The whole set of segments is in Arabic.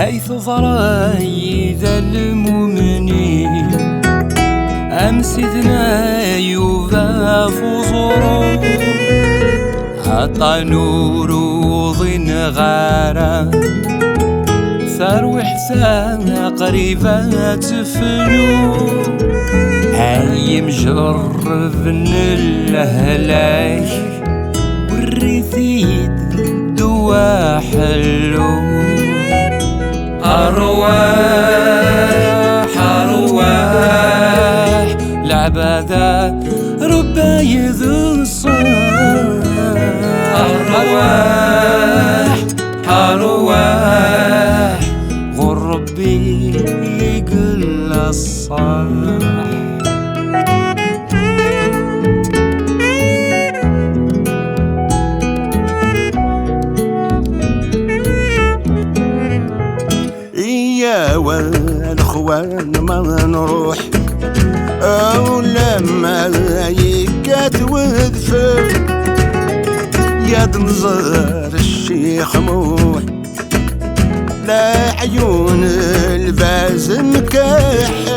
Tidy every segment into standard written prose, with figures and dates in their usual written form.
حيث فرأيت المؤمنين أمسدنا يوفى فزورا عطى نور وضن غارة ثروي حسان قريبة تفنو هاي مجرب الهلاك والريثيد دوا حلو أرواح أرواح العبادة ربايذ الصالح أرواح أرواح غربي يقل الصالح والأخوان ما نروح أو لما يكات وذفر يا تنظر الشيخ موح لا عيون الباز مكحل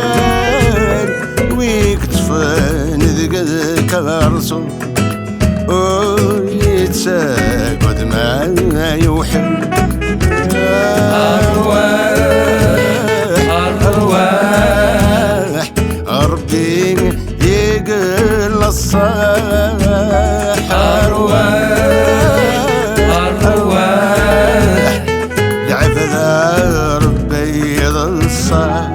ويكتفن ذقك الرسول ويتساقد ما يوحل ربي يقل الصاح أرواح العبادة ربي يقل الصاح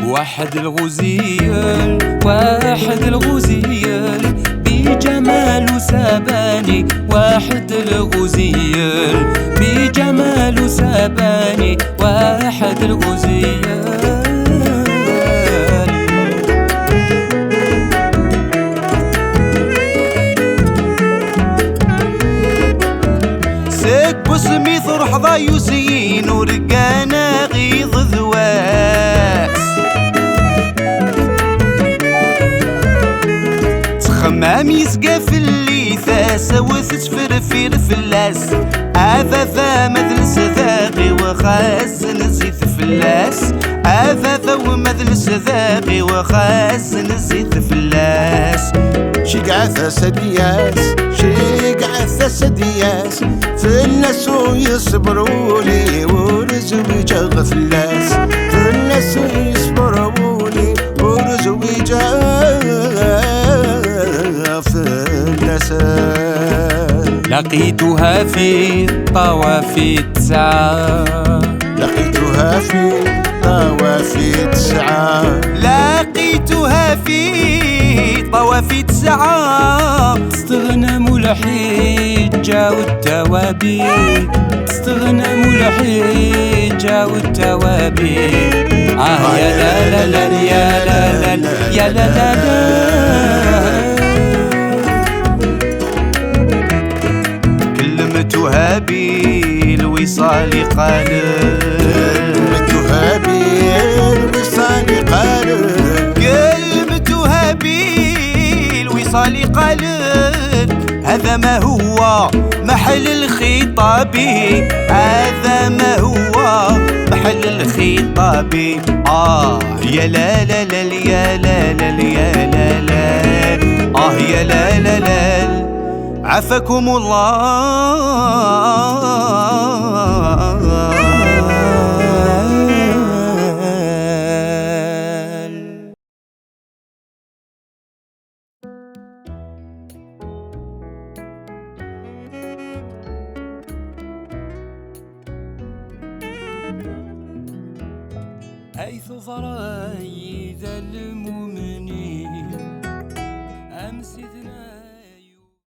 واحد الغزيل واحد الغزيل بجمال ساباني واحد الغزيل بجمال ساباني واحد الغزيل بسمي ثرح ضايوسين ورقانا غيظ ذواس تخمام يسقى في الليثاس وتتفرفير في اللاس أثاثا مثل سذاقي وخاس نزيت فلاس أثاثا ومثل سذاقي وخاس نزيت فلاس شقعث سدياس شقعث سدياس فلاس ويصبرولي ورزوي جغ فلاس فلاس ويصبرولي ورزوي جغ فلاس لقيتها في طوافي تسعة لقيتها في طوافي تسعة لقيتها في طوافي تسعة تستغنم الحجة والتوابين تستغنم الحجة والتوابين يا لا لا لا يا لا لا يا لا لا لا كلمتها بالوصال قالت كلمتها بالوصال قالت كلمتها بالوصال قالت هذا ما هو محل الخطاب هذا ما هو محل الخطاب يا لا لا لا يا لا لا يا لا لا يا لا لا لا عفاكم الله حيث فرأيت المؤمنين أمسدنا